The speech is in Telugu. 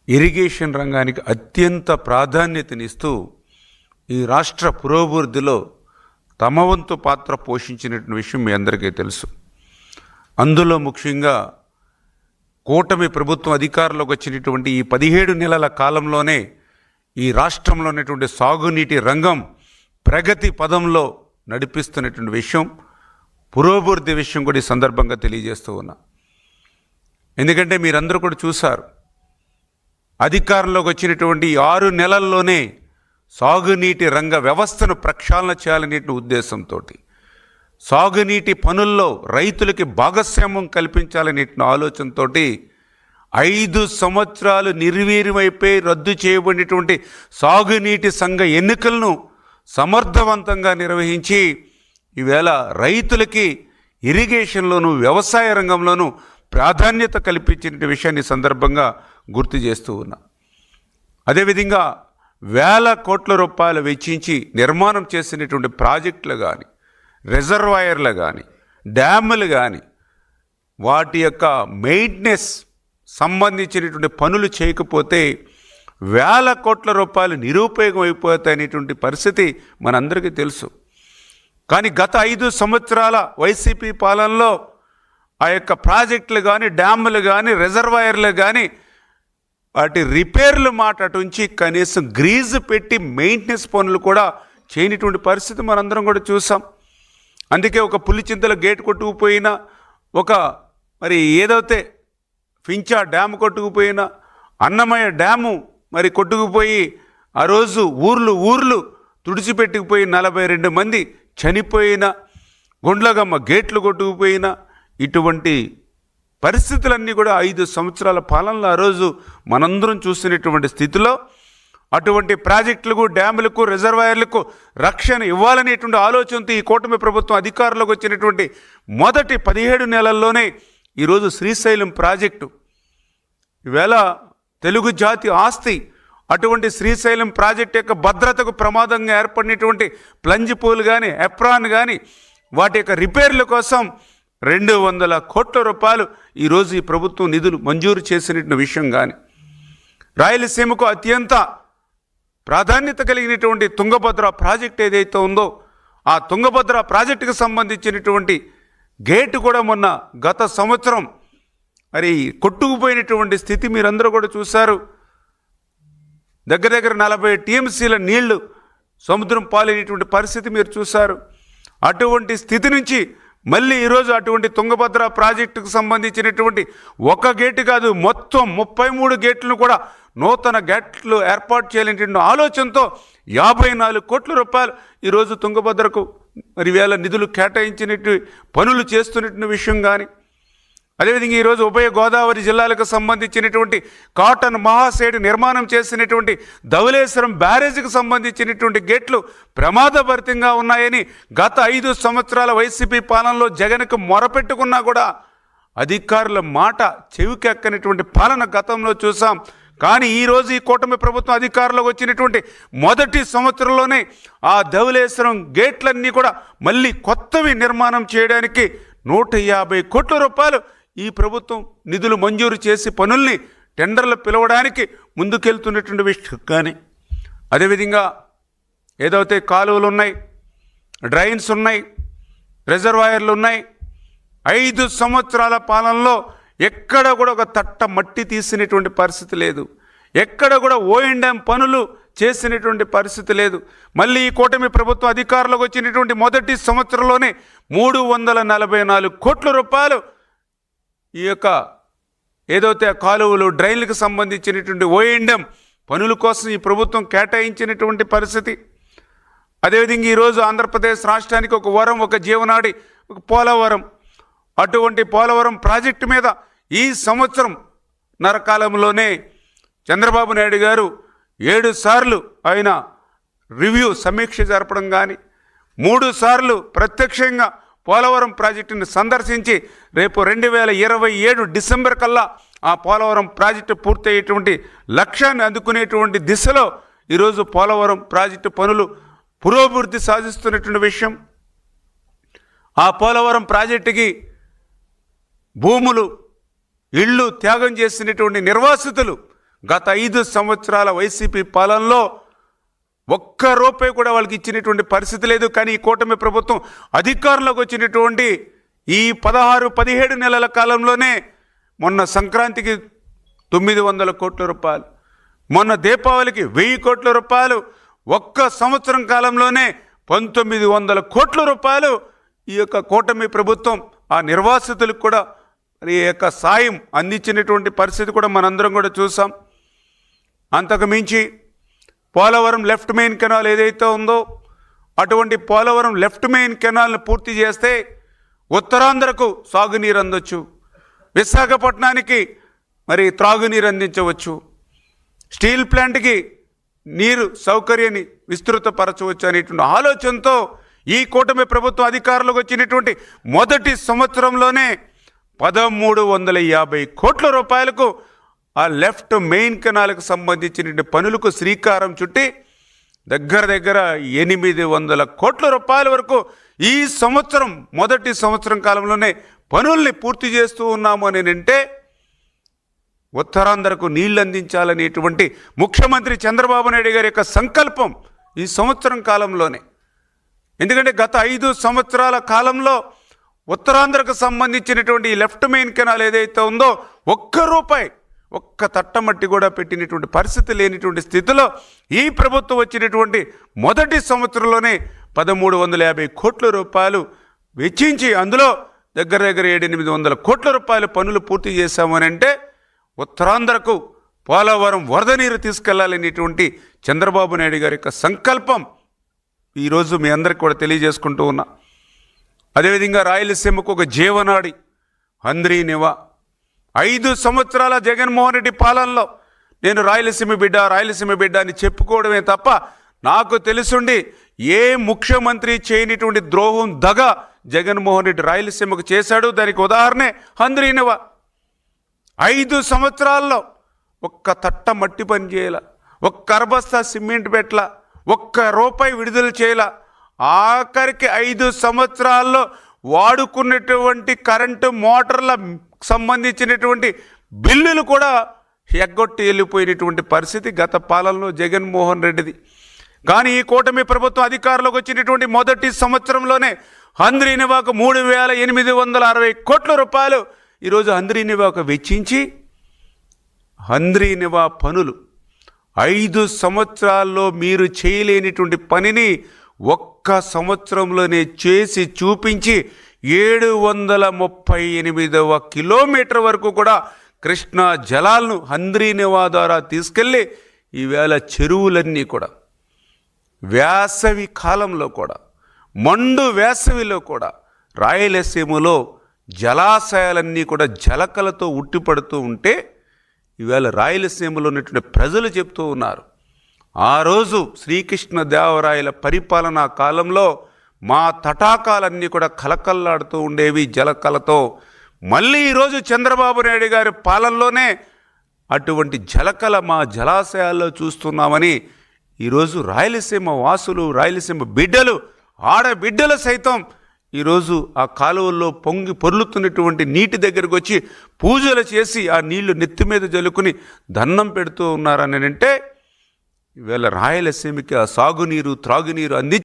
ఇరిగేషన్ రంగానికి అత్యంత ప్రాధాన్యతనిస్తూ ఈ రాష్ట్ర పురోభివృద్ధిలో తమ వంతు పాత్ర పోషించినటువంటి విషయం మీ అందరికీ తెలుసు. అందులో ముఖ్యంగా కూటమి ప్రభుత్వం అధికారంలోకి వచ్చినటువంటి ఈ 17 నెలల కాలంలోనే ఈ రాష్ట్రంలో ఉన్నటువంటి సాగునీటి రంగం ప్రగతి పదంలో నడిపిస్తున్నటువంటి విషయం, పురోభివృద్ధి విషయం కూడా ఈ సందర్భంగా తెలియజేస్తూ ఉన్నా. ఎందుకంటే మీరందరూ కూడా చూశారు, అధికారంలోకి వచ్చినటువంటి 6 నెలల్లోనే సాగునీటి రంగ వ్యవస్థను ప్రక్షాళన చేయాలనే ఉద్దేశంతో, సాగునీటి పనుల్లో రైతులకి భాగస్వామ్యం కల్పించాలనే ఆలోచనతో 5 సంవత్సరాలు నిర్వీర్యమైపోయి రద్దు చేయబడినటువంటి సాగునీటి సంఘ ఎన్నికలను సమర్థవంతంగా నిర్వహించి ఈవేళ రైతులకి ఇరిగేషన్లోను వ్యవసాయ రంగంలోనూ ప్రాధాన్యత కల్పించిన విషయాన్ని సందర్భంగా గుర్తు చేస్తూ ఉన్నా. అదేవిధంగా వేల కోట్ల రూపాయలు వెచ్చించి నిర్మాణం చేసినటువంటి ప్రాజెక్టులు కానీ, రిజర్వాయర్లు కానీ, డ్యాములు కానీ, వాటి యొక్క మెయింటెనెన్స్ సంబంధించినటువంటి పనులు చేయకపోతే వేల కోట్ల రూపాయలు నిరుపయోగం అయిపోతాయనేటువంటి పరిస్థితి మనందరికీ తెలుసు. కానీ గత 5 సంవత్సరాల వైసీపీ పాలనలో ఆ యొక్క ప్రాజెక్టులు కానీ, డ్యాములు కానీ, రిజర్వాయర్లు కానీ వాటి రిపేర్లు మాట అటుంచి కనీసం గ్రీజు పెట్టి మెయింటెనెన్స్ పనులు కూడా చేయనటువంటి పరిస్థితి మనందరం కూడా చూసాం. అందుకే ఒక పులిచింతల గేట్ కొట్టుకుపోయినా, ఒక మరి ఏదైతే ఫించా డ్యాము కొట్టుకుపోయినా, అన్నమయ్య డ్యాము మరి కొట్టుకుపోయి ఆ రోజు ఊర్లు తుడిచిపెట్టుకుపోయి 42 మంది చనిపోయిన, గుండ్లగమ్మ గేట్లు కొట్టుకుపోయినా, ఇటువంటి పరిస్థితులన్నీ కూడా 5 సంవత్సరాల పాలనలో ఆ రోజు మనందరం చూసినటువంటి స్థితిలో అటువంటి ప్రాజెక్టులకు, డ్యాములకు, రిజర్వాయర్లకు రక్షణ ఇవ్వాలనేటువంటి ఆలోచనతో ఈ కూటమి ప్రభుత్వం అధికారంలోకి వచ్చినటువంటి మొదటి 17 నెలల్లోనే ఈరోజు శ్రీశైలం ప్రాజెక్టు ఈవేళ తెలుగు జాతి ఆస్తి. అటువంటి శ్రీశైలం ప్రాజెక్టు యొక్క భద్రతకు ప్రమాదంగా ఏర్పడినటువంటి ప్లంజ్ పూల్ కానీ, ఎప్రాన్ కానీ, వాటి యొక్క రిపేర్ల కోసం 200 కోట్ల రూపాయలు ఈరోజు ఈ ప్రభుత్వం నిధులు మంజూరు చేసినటువంటి విషయం కానీ, రాయలసీమకు అత్యంత ప్రాధాన్యత కలిగినటువంటి తుంగభద్ర ప్రాజెక్ట్ ఏదైతే ఉందో ఆ తుంగభద్ర ప్రాజెక్టుకు సంబంధించినటువంటి గేటు కూడా మొన్న గత సంవత్సరం మరి కొట్టుకుపోయినటువంటి స్థితి మీరందరూ కూడా చూశారు. దగ్గర 40 టీఎంసీల నీళ్లు సముద్రం పాలైనటువంటి పరిస్థితి మీరు చూశారు. అటువంటి స్థితి నుంచి మళ్ళీ ఈరోజు అటువంటి తుంగభద్ర ప్రాజెక్టుకు సంబంధించినటువంటి ఒక గేటు కాదు, మొత్తం 33 గేట్లను కూడా నూతన గేట్లు ఏర్పాటు చేయాలనేటువంటి ఆలోచనతో 54 కోట్ల రూపాయలు ఈరోజు తుంగభద్రకు మరి వేల నిధులు కేటాయించినట్టు పనులు చేస్తున్నటువంటి విషయం కానీ, అదేవిధంగా ఈరోజు ఉభయ గోదావరి జిల్లాలకు సంబంధించినటువంటి కాటన్ మహాసేడు నిర్మాణం చేసినటువంటి ధవళేశ్వరం బ్యారేజీకి సంబంధించినటువంటి గేట్లు ప్రమాదభరితంగా ఉన్నాయని గత 5 సంవత్సరాల వైసీపీ పాలనలో జగన్కు మొరపెట్టుకున్నా కూడా అధికారుల మాట చెవికెక్కనటువంటి పాలన గతంలో చూసాం. కానీ ఈరోజు ఈ కూటమి ప్రభుత్వం అధికారంలోకి వచ్చినటువంటి మొదటి సంవత్సరంలోనే ఆ ధవళేశ్వరం గేట్లన్నీ కూడా మళ్ళీ కొత్తవి నిర్మాణం చేయడానికి 150 కోట్ల రూపాయలు ఈ ప్రభుత్వం నిధులు మంజూరు చేసి పనుల్ని టెండర్లు పిలవడానికి ముందుకెళ్తున్నటువంటి విషయం కానీ, అదేవిధంగా ఏదైతే కాలువలు ఉన్నాయి, డ్రైన్స్ ఉన్నాయి, రిజర్వాయర్లు ఉన్నాయి, 5 సంవత్సరాల పాలనలో ఎక్కడ కూడా ఒక తట్ట మట్టి తీసినటువంటి పరిస్థితి లేదు. ఎక్కడ కూడా O&M పనులు చేసినటువంటి పరిస్థితి లేదు. మళ్ళీ ఈ కూటమి ప్రభుత్వం అధికారంలోకి వచ్చినటువంటి మొదటి సంవత్సరంలోనే 344 కోట్ల రూపాయలు ఈ యొక్క ఏదైతే కాలువలు, డ్రైన్లకు సంబంధించినటువంటి O&M పనుల కోసం ఈ ప్రభుత్వం కేటాయించినటువంటి పరిస్థితి. అదేవిధంగా ఈరోజు ఆంధ్రప్రదేశ్ రాష్ట్రానికి ఒక వరం, ఒక జీవనాడి, ఒక పోలవరం. అటువంటి పోలవరం ప్రాజెక్టు మీద ఈ సంవత్సరం నరకాలంలోనే చంద్రబాబు నాయుడు గారు 7 సార్లు ఆయన రివ్యూ సమీక్ష జరపడం కానీ, 3 సార్లు ప్రత్యక్షంగా పోలవరం ప్రాజెక్టుని సందర్శించి రేపు 2027 డిసెంబర్ కల్లా ఆ పోలవరం ప్రాజెక్టు పూర్తయ్యేటువంటి లక్ష్యాన్ని అందుకునేటువంటి దిశలో ఈరోజు పోలవరం ప్రాజెక్టు పనులు పురోభివృద్ధి సాధిస్తున్నటువంటి విషయం. ఆ పోలవరం ప్రాజెక్టుకి భూములు, ఇళ్ళు త్యాగం చేసినటువంటి నిర్వాసితులు గత 5 సంవత్సరాల వైసీపీ పాలనలో ఒక్క రూపాయి కూడా వాళ్ళకి ఇచ్చినటువంటి పరిస్థితి లేదు. కానీ ఈ కూటమి ప్రభుత్వం అధికారంలోకి వచ్చినటువంటి ఈ 16-17 నెలల కాలంలోనే మొన్న సంక్రాంతికి 900 కోట్ల రూపాయలు, మొన్న దీపావళికి 1000 కోట్ల రూపాయలు, ఒక్క సంవత్సరం కాలంలోనే 1900 కోట్ల రూపాయలు ఈ యొక్క కూటమి ప్రభుత్వం ఆ నిర్వాసితులకు కూడా ఈ యొక్క సాయం అందించినటువంటి పరిస్థితి కూడా మనందరం కూడా చూసాం. అంతకు మించి పోలవరం లెఫ్ట్ మెయిన్ కెనాల్ ఏదైతే ఉందో అటువంటి పోలవరం లెఫ్ట్ మెయిన్ కెనాల్ని పూర్తి చేస్తే ఉత్తరాంధ్రకు సాగునీరు అందొచ్చు, విశాఖపట్నానికి మరి త్రాగునీరు అందించవచ్చు, స్టీల్ ప్లాంట్కి నీరు సౌకర్యాన్ని విస్తృతపరచవచ్చు అనేటువంటి ఆలోచనతో ఈ కూటమి ప్రభుత్వం అధికారంలోకి వచ్చినటువంటి మొదటి సంవత్సరంలోనే 1350 కోట్ల రూపాయలకు ఆ లెఫ్ట్ మెయిన్ కెనాల్కి సంబంధించిన పనులకు శ్రీకారం చుట్టి దగ్గర 800 కోట్ల రూపాయల వరకు ఈ సంవత్సరం మొదటి సంవత్సరం కాలంలోనే పనుల్ని పూర్తి చేస్తూ ఉన్నాము అని అంటే ఉత్తరాంధ్రకు నీళ్లు అందించాలనేటువంటి ముఖ్యమంత్రి చంద్రబాబు నాయుడు గారి యొక్క సంకల్పం ఈ సంవత్సరం కాలంలోనే. ఎందుకంటే గత 5 సంవత్సరాల కాలంలో ఉత్తరాంధ్రకు సంబంధించినటువంటి ఈ లెఫ్ట్ మెయిన్ కెనాల్ ఏదైతే ఉందో ఒక్క రూపాయి, ఒక్క తట్టమట్టి కూడా పెట్టినటువంటి పరిస్థితి లేనిటువంటి స్థితిలో ఈ ప్రభుత్వం వచ్చినటువంటి మొదటి సంవత్సరంలోనే 1350 కోట్ల రూపాయలు వెచ్చించి అందులో దగ్గర 700-800 కోట్ల రూపాయల పనులు పూర్తి చేశామని అంటే ఉత్తరాంధ్రకు పోలవరం వరద నీరు తీసుకెళ్లాలనేటువంటి చంద్రబాబు నాయుడు గారి యొక్క సంకల్పం ఈరోజు మీ అందరికి కూడా తెలియజేసుకుంటూ ఉన్నా. అదేవిధంగా రాయలసీమకు ఒక జీవనాడి హంద్రీ నివా 5 సంవత్సరాల జగన్మోహన్ రెడ్డి పాలనలో నేను రాయలసీమ బిడ్డ అని చెప్పుకోవడమే తప్ప నాకు తెలుసుండి ఏ ముఖ్యమంత్రి చేయనిటువంటి ద్రోహం దగ జగన్మోహన్ రెడ్డి రాయలసీమకు చేశాడు. దానికి ఉదాహరణే హంద్రీ నివా. 5 సంవత్సరాల్లో ఒక్క తట్ట మట్టి పని చేయాల, ఒక్క అరబస్తా సిమెంట్ పెట్టల, ఒక్క రూపాయి విడుదల చేయాల. ఆఖరికి 5 సంవత్సరాల్లో వాడుకున్నటువంటి కరెంటు మోటార్ల సంబంధించినటువంటి బిల్లులు కూడా ఎగ్గొట్టి వెళ్ళిపోయినటువంటి పరిస్థితి గత పాలనలో జగన్మోహన్ రెడ్డిది. కానీ ఈ కూటమి ప్రభుత్వం అధికారంలోకి వచ్చినటువంటి మొదటి సంవత్సరంలోనే హంద్రీ నివాకు 3860 కోట్ల రూపాయలు ఈరోజు హంద్రీ నివాకు వెచ్చించి హంద్రీ నివా పనులు 5 సంవత్సరాల్లో మీరు చేయలేనిటువంటి పనిని ఒక్క సంవత్సరంలోనే చేసి చూపించి 738వ కిలోమీటర్ వరకు కూడా కృష్ణా జలాలను హంద్రీ నివా ద్వారా తీసుకెళ్ళి ఈవేళ చెరువులన్నీ కూడా వేసవి కాలంలో కూడా మండు వేసవిలో కూడా రాయలసీమలో జలాశయాలన్నీ కూడా జలకలతో ఉట్టిపడుతూ ఉంటే ఈవేళ రాయలసీమలో ఉన్నటువంటి ప్రజలు చెప్తూ ఉన్నారు, ఆ రోజు శ్రీకృష్ణదేవరాయల పరిపాలనా కాలంలో మా తటాకాలన్నీ కూడా కలకల్లాడుతూ ఉండేవి జలకలతో. మళ్ళీ ఈరోజు చంద్రబాబు నాయుడు గారి పాలనలోనే అటువంటి జలకల మా జలాశయాల్లో చూస్తున్నామని ఈరోజు రాయలసీమ వాసులు, రాయలసీమ బిడ్డలు, ఆడబిడ్డలు సైతం ఈరోజు ఆ కాలువల్లో పొంగి పొర్లుతున్నటువంటి నీటి దగ్గరకు వచ్చి పూజలు చేసి ఆ నీళ్లు నెత్తి మీద జల్లుకుని దండం పెడుతూ ఉన్నారని అంటే ఈవేళ రాయలసీమకి ఆ సాగునీరు త్రాగునీరు